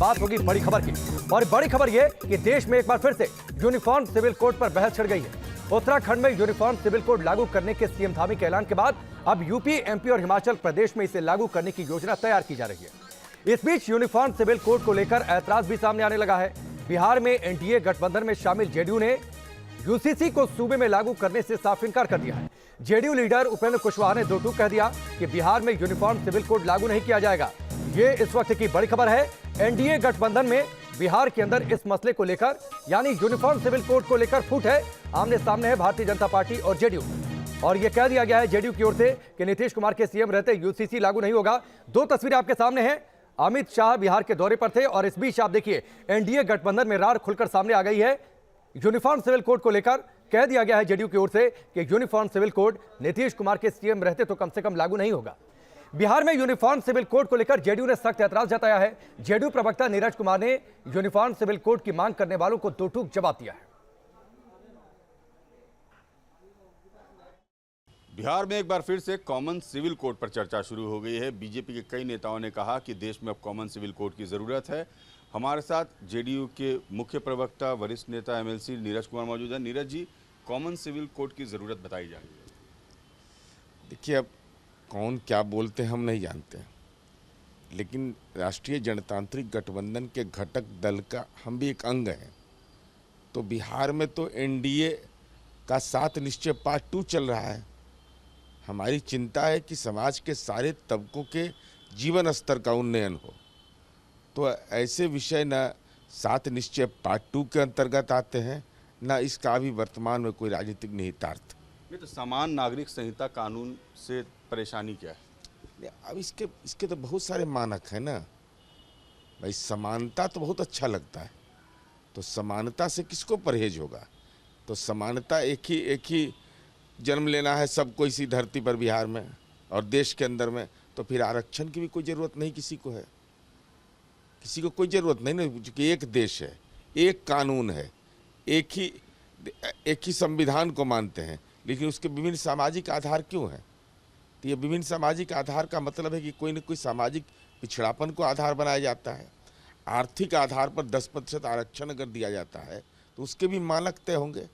बात होगी बड़ी खबर की। और बड़ी खबर यह कि देश में एक बार फिर से यूनिफॉर्म सिविल कोड पर बहस छिड़ गई है। उत्तराखंड में यूनिफॉर्म सिविल कोड लागू करने के सीएम धामी के ऐलान के बाद अब यूपी, एमपी और हिमाचल प्रदेश में इसे लागू करने की योजना तैयार की जा रही है। इस बीच यूनिफॉर्म सिविल कोड को लेकर ऐतराज भी सामने आने लगा है। बिहार में एनडीए गठबंधन में शामिल जेडीयू ने यूसीसी को सूबे में लागू करने से साफ इनकार कर दिया है। जेडीयू लीडर उपेंद्र कुशवाहा ने दो टूक कह दिया कि बिहार में यूनिफॉर्म सिविल कोड लागू नहीं किया जाएगा। ये इस वक्त की बड़ी खबर है। एनडीए गठबंधन में बिहार के अंदर इस मसले को लेकर यानी यूनिफॉर्म सिविल कोड को लेकर फूट है। आमने सामने है भारतीय जनता पार्टी और जेडीयू। और यह कह दिया गया है जेडीयू की ओर से कि नीतीश कुमार के सीएम रहते यूसीसी लागू नहीं होगा। दो तस्वीरें आपके सामने हैं। अमित शाह बिहार के दौरे पर थे और इस बीच आप देखिए एनडीए गठबंधन में रार खुलकर सामने आ गई है। यूनिफॉर्म सिविल कोड को लेकर कह दिया गया है जेडीयू की ओर से कि uniform civil code Nitish Kumar के सीएम रहते तो कम से कम लागू नहीं होगा। बिहार में यूनिफॉर्म सिविल कोड को लेकर जेडीयू ने सख्त ऐतराज जताया है। जेडीयू प्रवक्ता नीरज कुमार ने यूनिफॉर्म सिविल कोड की मांग करने वालों को दो टूक जवाब दिया है। बिहार में एक बार फिर से कॉमन सिविल कोड पर चर्चा शुरू हो गई है। बीजेपी के कई नेताओं ने कहा कि देश में अब कॉमन सिविल कोड की ज़रूरत है। हमारे साथ जेडीयू के मुख्य प्रवक्ता वरिष्ठ नेता एमएलसी नीरज कुमार मौजूद हैं। Neeraj ji, common civil code की ज़रूरत बताई जा रही है। देखिए, अब कौन क्या बोलते हैं हम नहीं जानते, लेकिन राष्ट्रीय जनतांत्रिक गठबंधन के घटक दल का हम भी एक अंग हैं। तो बिहार में तो एनडीए का 7 निश्चय पार्ट 2 चल रहा है। हमारी चिंता है कि समाज के सारे तबकों के जीवन स्तर का उन्नयन हो। तो ऐसे विषय न 7 निश्चय पार्ट 2 के अंतर्गत आते हैं, न इसका अभी वर्तमान में कोई राजनीतिक निहितार्थ। ये तो समान नागरिक संहिता कानून से परेशानी क्या है? अब इसके तो बहुत सारे मानक हैं ना भाई। समानता तो बहुत अच्छा लगता है, तो समानता से किसको परहेज होगा? तो समानता एक ही जन्म लेना है सबको इसी धरती पर बिहार में और देश के अंदर में। तो फिर आरक्षण की भी कोई ज़रूरत नहीं किसी को है, किसी को कोई ज़रूरत नहीं ना, क्योंकि एक देश है, एक कानून है, एक ही संविधान को मानते हैं। लेकिन उसके विभिन्न सामाजिक आधार क्यों हैं? तो ये विभिन्न सामाजिक आधार का मतलब है कि कोई न कोई सामाजिक पिछड़ापन को आधार बनाया जाता है। आर्थिक आधार पर 10% आरक्षण अगर दिया जाता है तो उसके भी मानक तय होंगे।